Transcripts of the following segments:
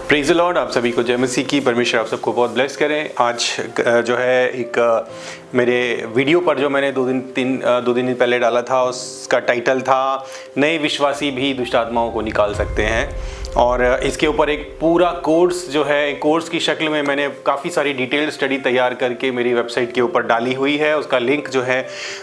Praise the Lord. आप सभी को जय मसीह की। परमेश्वर आप सबको बहुत ब्लेस करें। आज जो है एक मेरे वीडियो पर जो मैंने दो दिन पहले डाला था, उसका टाइटल था नए विश्वासी भी दुष्ट आत्माओं को निकाल सकते हैं। और इसके ऊपर एक पूरा कोर्स जो है, कोर्स की शक्ल में मैंने काफ़ी सारी डिटेल्ड स्टडी तैयार करके मेरी वेबसाइट के ऊपर डाली हुई है। उसका लिंक जो है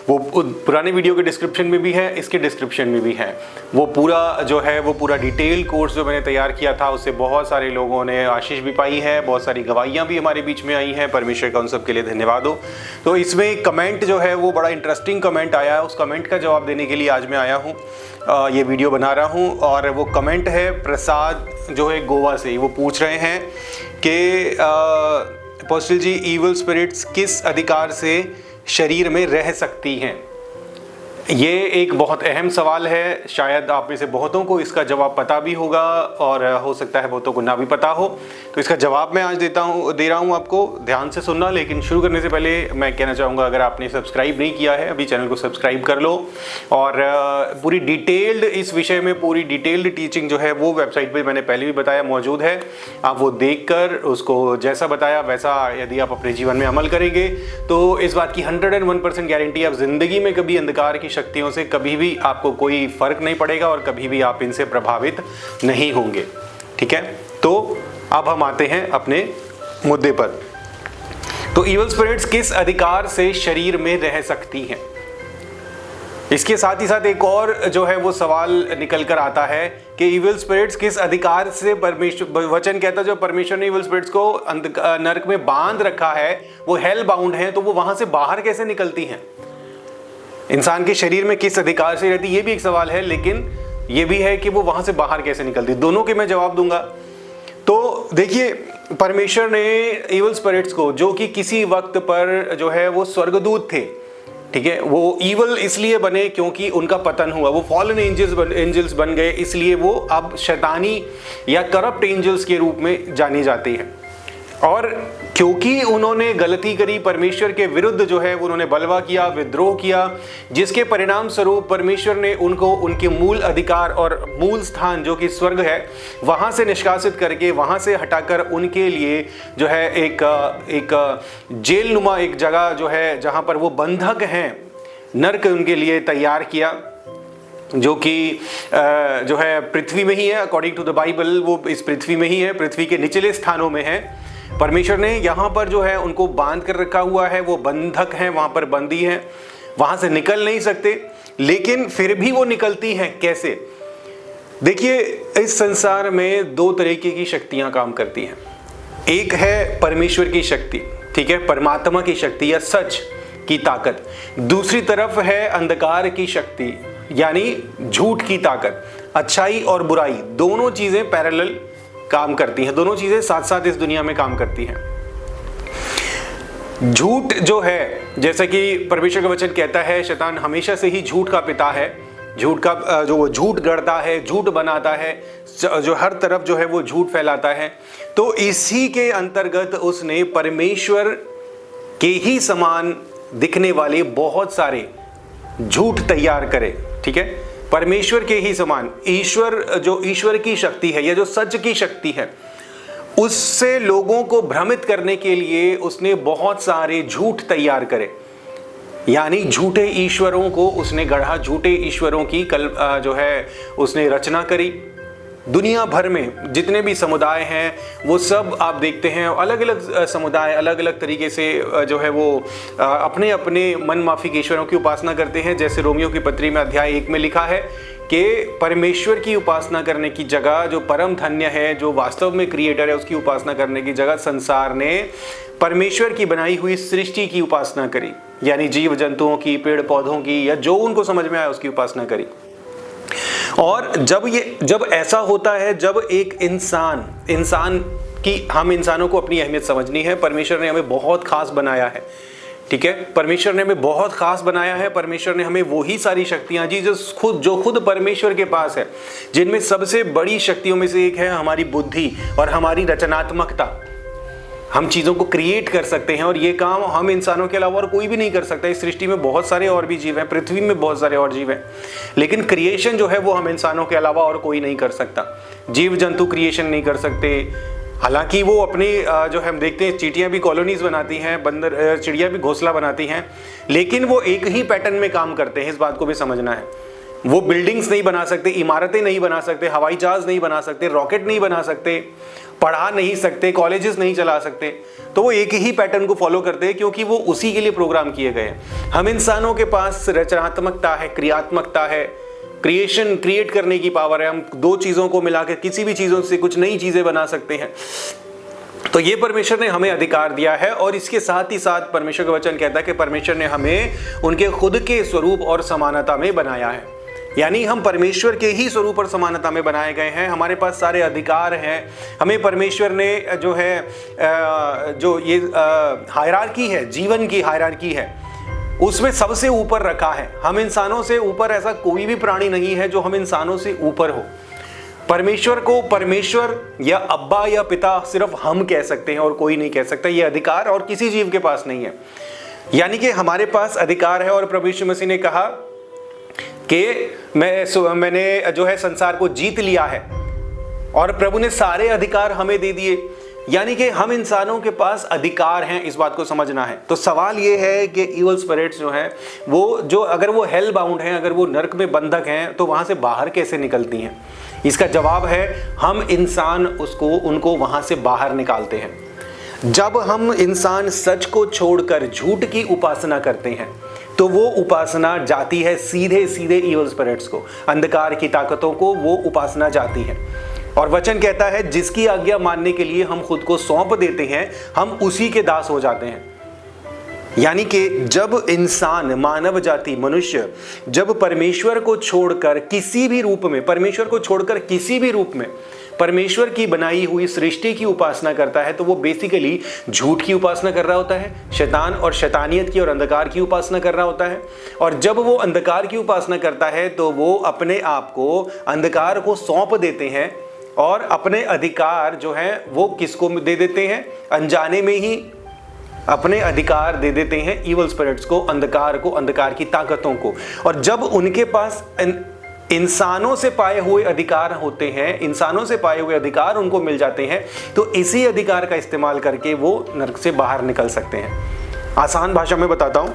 वो पुराने वीडियो के डिस्क्रिप्शन में भी है, इसके डिस्क्रिप्शन में भी है। वो पूरा डिटेल कोर्स जो मैंने तैयार किया था, उससे बहुत सारे लोगों ने आशीष भी पाई है, बहुत सारी गवाहियाँ भी हमारे बीच में आई हैं। परमेश्वर का उन सब के लिए धन्यवाद हो। तो इसमें एक कमेंट जो है वो बड़ा इंटरेस्टिंग कमेंट आया है। उस कमेंट का जवाब देने के लिए आज मैं आया हूँ, ये वीडियो बना रहा हूँ। और वो कमेंट है प्रसाद जो है गोवा से। वो पूछ रहे हैं कि अपोस्टल जी, इविल स्पिरिट्स किस अधिकार से शरीर में रह सकती हैं? ये एक बहुत अहम सवाल है। शायद आप में से बहुतों को इसका जवाब पता भी होगा और हो सकता है बहुतों को ना भी पता हो। तो इसका जवाब मैं आज दे रहा हूँ आपको। ध्यान से सुनना। लेकिन शुरू करने से पहले मैं कहना चाहूँगा, अगर आपने सब्सक्राइब नहीं किया है अभी, चैनल को सब्सक्राइब कर लो। और पूरी डिटेल्ड इस विषय में पूरी डिटेल्ड टीचिंग जो है वो वेबसाइट पर मैंने पहले भी बताया मौजूद है। आप वो देख कर उसको जैसा बताया वैसा यदि आप अपने जीवन में अमल करेंगे तो इस बात की 101% गारंटी, आप जिंदगी में कभी अंधकार की शक्तियों से कभी भी आपको कोई फर्क नहीं पड़ेगा और कभी भी आप इनसे प्रभावित नहीं होंगे। ठीक है, तो अब हम आते हैं अपने मुद्दे पर। तो इविल स्पिरिट्स किस अधिकार से शरीर में रह सकती हैं? इसके साथ ही साथ एक और जो है वो सवाल निकल कर आता है कि इविल स्पिरिट्स किस अधिकार से, परमेश्वर वचन कहता है जो परमेश्वर ने इविल स्पिरिट्स को नरक में बांध रखा है, वो हेल बाउंड है, तो वो वहां से बाहर कैसे निकलती हैं? इंसान के शरीर में किस अधिकार से रहती, ये भी एक सवाल है। लेकिन ये भी है कि वो वहां से बाहर कैसे निकलती। दोनों के मैं जवाब दूंगा। तो देखिए, परमेश्वर ने इविल स्पिरिट्स को, जो कि किसी वक्त पर जो है वो स्वर्गदूत थे, ठीक है, वो इविल इसलिए बने क्योंकि उनका पतन हुआ, वो फॉलन एंजल्स बन गए, इसलिए वो अब शैतानी या करप्ट एंजल्स के रूप में जाने जाते हैं। और क्योंकि उन्होंने गलती करी, परमेश्वर के विरुद्ध जो है उन्होंने बलवा किया, विद्रोह किया, जिसके परिणाम स्वरूप परमेश्वर ने उनको उनके मूल अधिकार और मूल स्थान जो कि स्वर्ग है वहां से निष्कासित करके, वहां से हटाकर उनके लिए जो है एक जेल नुमा एक जगह जो है जहां पर वो बंधक हैं, नर्क उनके लिए तैयार किया, जो कि जो है पृथ्वी में ही है। अकॉर्डिंग टू द बाइबल वो इस पृथ्वी में ही है, पृथ्वी के निचले स्थानों में है। परमेश्वर ने यहाँ पर जो है उनको बांध कर रखा हुआ है, वो बंधक हैं, वहाँ पर बंदी हैं, वहाँ से निकल नहीं सकते। लेकिन फिर भी वो निकलती हैं कैसे? देखिए, इस संसार में दो तरीके की शक्तियाँ काम करती हैं। एक है परमेश्वर की शक्ति, ठीक है, परमात्मा की शक्ति या सच की ताकत। दूसरी तरफ है अंधकार की शक्ति, यानी झूठ की ताकत। अच्छाई और बुराई दोनों चीजें पैरेलल काम करती हैं, दोनों चीजें साथ साथ इस दुनिया में काम करती हैं। झूठ जो है, जैसा कि परमेश्वर का वचन कहता है, शैतान हमेशा से ही झूठ का पिता है। झूठ का जो वो झूठ गढ़ता है, झूठ बनाता है, जो हर तरफ जो है वो झूठ फैलाता है। तो इसी के अंतर्गत उसने परमेश्वर के ही समान दिखने वाले बहुत सारे झूठ तैयार करे। ठीक है, परमेश्वर के ही समान, ईश्वर की शक्ति है या जो सच की शक्ति है, उससे लोगों को भ्रमित करने के लिए उसने बहुत सारे झूठ तैयार करे, यानी झूठे ईश्वरों को उसने गढ़ा, झूठे ईश्वरों की जो है उसने रचना करी। दुनिया भर में जितने भी समुदाय हैं वो सब आप देखते हैं, अलग अलग समुदाय अलग अलग तरीके से जो है वो अपने अपने मन माफिक ईश्वरों की उपासना करते हैं। जैसे रोमियो की पत्री में अध्याय 1 में लिखा है कि परमेश्वर की उपासना करने की जगह, जो परम धन्य है, जो वास्तव में क्रिएटर है, उसकी उपासना करने की जगह संसार ने परमेश्वर की बनाई हुई सृष्टि की उपासना करी, यानी जीव जंतुओं की, पेड़ पौधों की, या जो उनको समझ में आया उसकी उपासना करी। और जब ऐसा होता है, जब एक इंसान की, हम इंसानों को अपनी अहमियत समझनी है। परमेश्वर ने हमें बहुत खास बनाया है, ठीक है, परमेश्वर ने हमें बहुत खास बनाया है। परमेश्वर ने हमें वही सारी शक्तियां दी जो खुद परमेश्वर के पास है, जिनमें सबसे बड़ी शक्तियों में से एक है हमारी बुद्धि और हमारी रचनात्मकता। हम चीज़ों को क्रिएट कर सकते हैं और ये काम हम इंसानों के अलावा और कोई भी नहीं कर सकता। इस सृष्टि में बहुत सारे और भी जीव हैं, पृथ्वी में बहुत सारे और जीव हैं, लेकिन क्रिएशन जो है वो हम इंसानों के अलावा और कोई नहीं कर सकता। जीव जंतु क्रिएशन नहीं कर सकते, हालांकि वो अपने जो हम देखते हैं चींटियाँ भी कॉलोनीज बनाती हैं, बंदर चिड़िया भी घोंसला बनाती हैं, लेकिन वो एक ही पैटर्न में काम करते हैं, इस बात को भी समझना है। वो बिल्डिंग्स नहीं बना सकते, इमारतें नहीं बना सकते, हवाई जहाज नहीं बना सकते, रॉकेट नहीं बना सकते, पढ़ा नहीं सकते, कॉलेजेस नहीं चला सकते, तो वो एक ही पैटर्न को फॉलो करते हैं क्योंकि वो उसी के लिए प्रोग्राम किए गए हैं। हम इंसानों के पास रचनात्मकता है, क्रियात्मकता है, क्रिएशन क्रिएट करने की पावर है। हम दो चीज़ों को मिलाकर किसी भी चीज़ों से कुछ नई चीज़ें बना सकते हैं। तो ये परमेश्वर ने हमें अधिकार दिया है और इसके साथ ही साथ परमेश्वर का वचन कहता है कि परमेश्वर ने हमें उनके खुद के स्वरूप और समानता में बनाया है, यानी हम परमेश्वर के ही स्वरूप और समानता में बनाए गए हैं। हमारे पास सारे अधिकार हैं। हमें परमेश्वर ने जो है जो ये हायरार्की है, जीवन की हायरार्की है, उसमें सबसे ऊपर रखा है। हम इंसानों से ऊपर ऐसा कोई भी प्राणी नहीं है जो हम इंसानों से ऊपर हो। परमेश्वर को परमेश्वर या अब्बा या पिता सिर्फ हम कह सकते हैं और कोई नहीं कह सकता। ये अधिकार और किसी जीव के पास नहीं है, यानी कि हमारे पास अधिकार है। और प्रभु यीशु मसीह ने कहा कि मैंने जो है संसार को जीत लिया है, और प्रभु ने सारे अधिकार हमें दे दिए, यानी कि हम इंसानों के पास अधिकार हैं, इस बात को समझना है। तो सवाल ये है कि इवल स्पिरिट्स जो हैं वो जो अगर वो हेल बाउंड हैं, अगर वो नरक में बंधक हैं, तो वहां से बाहर कैसे निकलती हैं? इसका जवाब है हम इंसान उनको वहां से बाहर निकालते हैं। जब हम इंसान सच को छोड़कर झूठ की उपासना करते हैं तो वो उपासना जाती है सीधे सीधे इवल स्पिरिट्स को, अंधकार की ताकतों को वो उपासना जाती है। और वचन कहता है जिसकी आज्ञा मानने के लिए हम खुद को सौंप देते हैं, हम उसी के दास हो जाते हैं। यानी कि जब इंसान, मानव जाति, मनुष्य जब परमेश्वर को छोड़कर किसी भी रूप में, परमेश्वर को छोड़कर किसी भी रूप में परमेश्वर की बनाई हुई सृष्टि की उपासना करता है, तो वो बेसिकली झूठ की उपासना कर रहा होता है, शैतान और शैतानियत की और अंधकार की उपासना कर रहा होता है। और जब वो अंधकार की उपासना करता है तो वो अपने आप को अंधकार को सौंप देते हैं और अपने अधिकार जो है वो किसको दे देते हैं? अनजाने में ही अपने अधिकार दे देते हैं इवल स्पिरिट्स को, अंधकार को, अंधकार की ताकतों को। और जब उनके पास इंसानों से पाए हुए अधिकार होते हैं, इंसानों से पाए हुए अधिकार उनको मिल जाते हैं, तो इसी अधिकार का इस्तेमाल करके वो नरक से बाहर निकल सकते हैं। आसान भाषा में बताता हूँ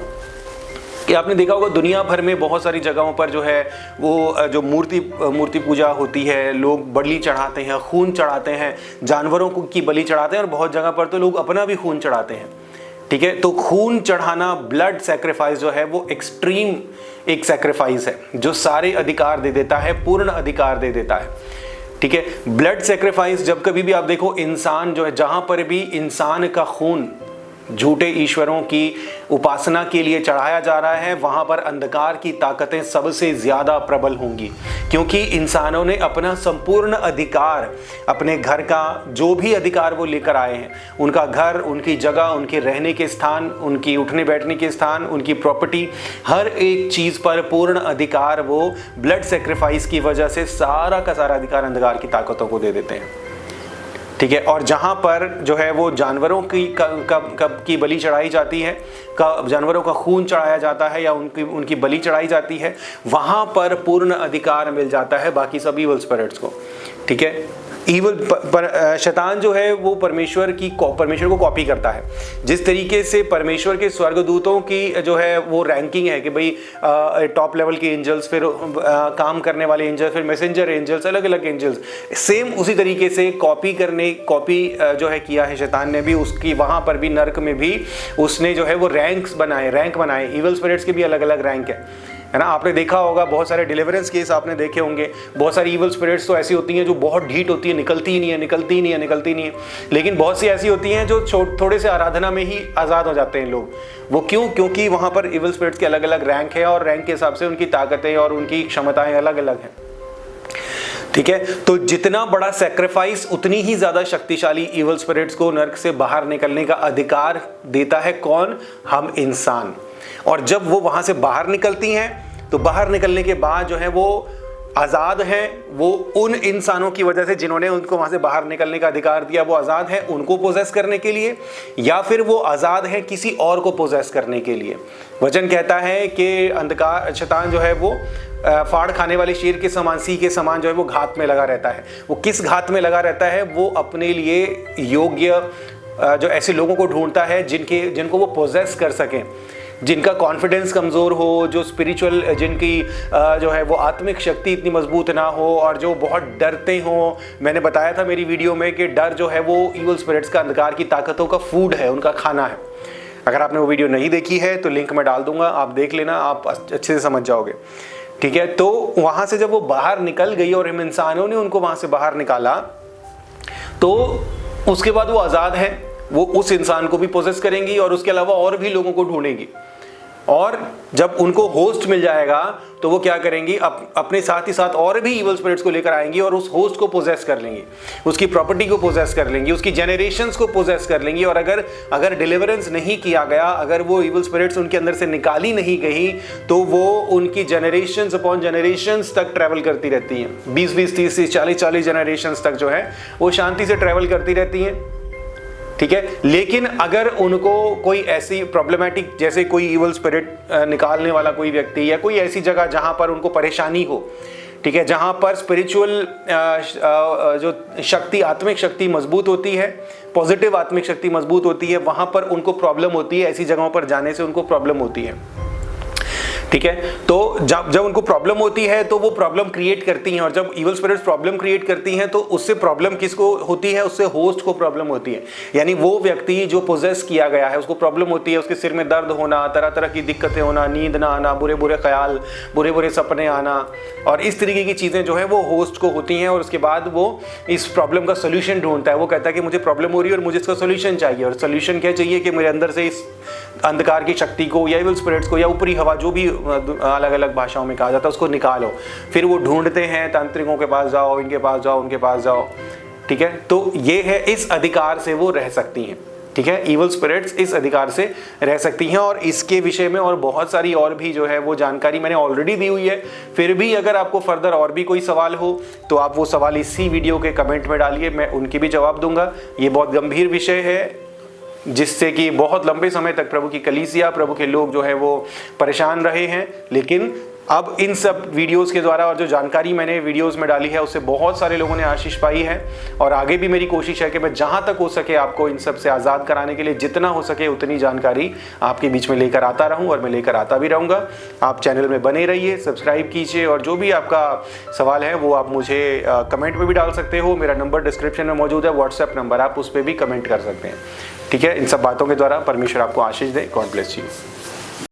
कि आपने देखा होगा दुनिया भर में बहुत सारी जगहों पर जो है वो जो मूर्ति पूजा होती है, लोग बलि चढ़ाते हैं, खून चढ़ाते हैं, जानवरों की बलि चढ़ाते हैं, और बहुत जगह पर तो लोग अपना भी खून चढ़ाते हैं। ठीक है, तो खून चढ़ाना, ब्लड सैक्रिफाइस जो है वो एक्सट्रीम एक सैक्रिफाइस है जो सारे अधिकार दे देता है, पूर्ण अधिकार दे देता है। ठीक है, ब्लड सैक्रिफाइस जब कभी भी आप देखो, इंसान जो है, जहां पर भी इंसान का खून झूठे ईश्वरों की उपासना के लिए चढ़ाया जा रहा है, वहां पर अंधकार की ताकतें सबसे ज्यादा प्रबल होंगी, क्योंकि इंसानों ने अपना संपूर्ण अधिकार, अपने घर का जो भी अधिकार वो लेकर आए हैं, उनका घर, उनकी जगह, उनके रहने के स्थान, उनकी उठने बैठने के स्थान, उनकी प्रॉपर्टी, हर एक चीज पर पूर्ण अधिकार वो ब्लड सेक्रीफाइस की वजह से सारा का सारा अधिकार अंधकार की ताकतों को दे देते हैं। ठीक है, और जहाँ पर जो है वो जानवरों की बलि चढ़ाई जाती है, जानवरों का खून चढ़ाया जाता है या उनकी बलि चढ़ाई जाती है, वहाँ पर पूर्ण अधिकार मिल जाता है बाकी सब इवल स्पिरिट्स को। ठीक है, शैतान जो है वो परमेश्वर को कॉपी करता है। जिस तरीके से परमेश्वर के स्वर्गदूतों की जो है वो रैंकिंग है कि भाई टॉप लेवल के एंजल्स, फिर काम करने वाले एंजल्स, फिर मैसेंजर एंजल्स, अलग अलग एंजल्स, सेम उसी तरीके से कॉपी जो है किया है शैतान ने भी, उसकी वहाँ पर भी नर्क में भी उसने जो है वो रैंक बनाए। इवल स्पिरिट्स के भी अलग अलग रैंक है ना। आपने देखा होगा बहुत सारे डिलीवरेंस केस आपने देखे होंगे, बहुत सारी इवल स्पिरिट्स तो ऐसी होती हैं जो बहुत ढीठ होती है, निकलती ही नहीं है। लेकिन बहुत सी ऐसी होती हैं जो थोड़े से आराधना में ही आज़ाद हो जाते हैं लोग। वो क्यों? क्योंकि वहाँ पर इवल स्पिरिट्स के अलग अलग रैंक है और रैंक के हिसाब से उनकी ताकतें और उनकी क्षमताएं अलग अलग हैं। ठीक है, तो जितना बड़ा सैक्रिफाइस उतनी ही ज्यादा शक्तिशाली इवल स्पिरिट्स को नर्क से बाहर निकलने का अधिकार देता है कौन? हम इंसान। और जब वो वहां से बाहर निकलती हैं तो बाहर निकलने के बाद जो है वो आज़ाद हैं वो उन इंसानों की वजह से जिन्होंने उनको वहाँ से बाहर निकलने का अधिकार दिया, वो आज़ाद हैं उनको पोजेस करने के लिए, या फिर वो आज़ाद हैं किसी और को पोजेस करने के लिए। वचन कहता है कि अंधकार शैतान जो है वो फाड़ खाने वाले शेर के समान, सी के समान जो है वो घात में लगा रहता है। वो किस घात में लगा रहता है? वो अपने लिए योग्य जो ऐसे लोगों को ढूंढता है जिनको वो पोजेस कर सकें, जिनका कॉन्फिडेंस कमज़ोर हो, जो स्पिरिचुअल, जिनकी जो है वो आत्मिक शक्ति इतनी मजबूत ना हो और जो बहुत डरते हों। मैंने बताया था मेरी वीडियो में कि डर जो है वो इविल स्पिरिट्स का, अंधकार की ताकतों का फूड है, उनका खाना है। अगर आपने वो वीडियो नहीं देखी है तो लिंक मैं डाल दूंगा, आप देख लेना, आप अच्छे से समझ जाओगे। ठीक है, तो वहाँ से जब वो बाहर निकल गई और हम इंसानों ने उनको वहाँ से बाहर निकाला, तो उसके बाद वो आज़ाद है, वो उस इंसान को भी पोजेस करेंगी और उसके अलावा और भी लोगों को ढूंढेंगी। और जब उनको होस्ट मिल जाएगा तो वो क्या करेंगी, अपने साथ ही साथ और भी इवल स्पिरिट्स को लेकर आएंगी और उस होस्ट को पोजेस कर लेंगी, उसकी प्रॉपर्टी को पोजेस कर लेंगी, उसकी जनरेशंस को पोजेस कर लेंगी। और अगर डिलीवरेंस नहीं किया गया, अगर वो इवल स्पिरिट्स उनके अंदर से निकाली नहीं गई, तो वो उनकी जनरेशंस अपॉन जनरेशंस तक ट्रैवल करती रहती हैं। 20-20, 30-30, 40-40 जनरेशंस तक जो है वो शांति से ट्रैवल करती रहती हैं। ठीक है, लेकिन अगर उनको कोई ऐसी प्रॉब्लमेटिक, जैसे कोई इवल स्पिरिट निकालने वाला कोई व्यक्ति या कोई ऐसी जगह जहां पर उनको परेशानी हो, ठीक है, जहां पर स्पिरिचुअल जो शक्ति, आत्मिक शक्ति मजबूत होती है, पॉजिटिव आत्मिक शक्ति मजबूत होती है, वहां पर उनको प्रॉब्लम होती है। ऐसी जगहों पर जाने से उनको प्रॉब्लम होती है। ठीक है, तो जब उनको प्रॉब्लम होती है तो वो प्रॉब्लम क्रिएट करती हैं, और जब इवल स्पिरिट्स प्रॉब्लम क्रिएट करती हैं तो उससे प्रॉब्लम किसको होती है? उससे होस्ट को प्रॉब्लम होती है। यानी वो व्यक्ति जो पोजेस किया गया है उसको प्रॉब्लम होती है, उसके सिर में दर्द होना, तरह तरह की दिक्कतें होना, नींद ना आना, बुरे बुरे ख्याल, बुरे बुरे सपने आना, और इस तरीके की चीज़ें जो है वो होस्ट को होती हैं। और उसके बाद वो इस प्रॉब्लम का सोल्यूशन ढूंढता है। वो कहता है कि मुझे प्रॉब्लम हो रही है और मुझे इसका सोल्यूशन चाहिए। और सोल्यूशन क्या चाहिए? कि मेरे अंदर से इस अंधकार की शक्ति को या इवल स्पिरिट्स को या ऊपरी हवा, जो भी अलग अलग भाषाओं में कहा जाता है, उसको निकालो। फिर वो ढूंढते हैं, तांत्रिकों के पास जाओ, इनके पास जाओ, उनके पास जाओ। ठीक है, तो ये है, इस अधिकार से वो रह सकती हैं। ठीक है, इवल स्पिरिट्स इस अधिकार से रह सकती हैं। और इसके विषय में और बहुत सारी और भी जो है वो जानकारी मैंने ऑलरेडी दी हुई है। फिर भी अगर आपको फर्दर और भी कोई सवाल हो तो आप वो सवाल इसी वीडियो के कमेंट में डालिए, मैं उनकी भी जवाब दूंगा। ये बहुत गंभीर विषय है जिससे कि बहुत लंबे समय तक प्रभु की कलीसिया, प्रभु के लोग जो है वो परेशान रहे हैं। लेकिन अब इन सब वीडियोस के द्वारा और जो जानकारी मैंने वीडियोस में डाली है उससे बहुत सारे लोगों ने आशीष पाई है। और आगे भी मेरी कोशिश है कि मैं जहां तक हो सके आपको इन सब से आज़ाद कराने के लिए जितना हो सके उतनी जानकारी आपके बीच में लेकर आता रहूं, और मैं लेकर आता भी रहूँगा। आप चैनल में बने रहिए, सब्सक्राइब कीजिए, और जो भी आपका सवाल है वो आप मुझे कमेंट में भी डाल सकते हो। मेरा नंबर डिस्क्रिप्शन में मौजूद है, व्हाट्सएप नंबर, आप उस पर भी कमेंट कर सकते हैं। ठीक है, इन सब बातों के द्वारा परमेश्वर आपको आशीष दे। God bless you.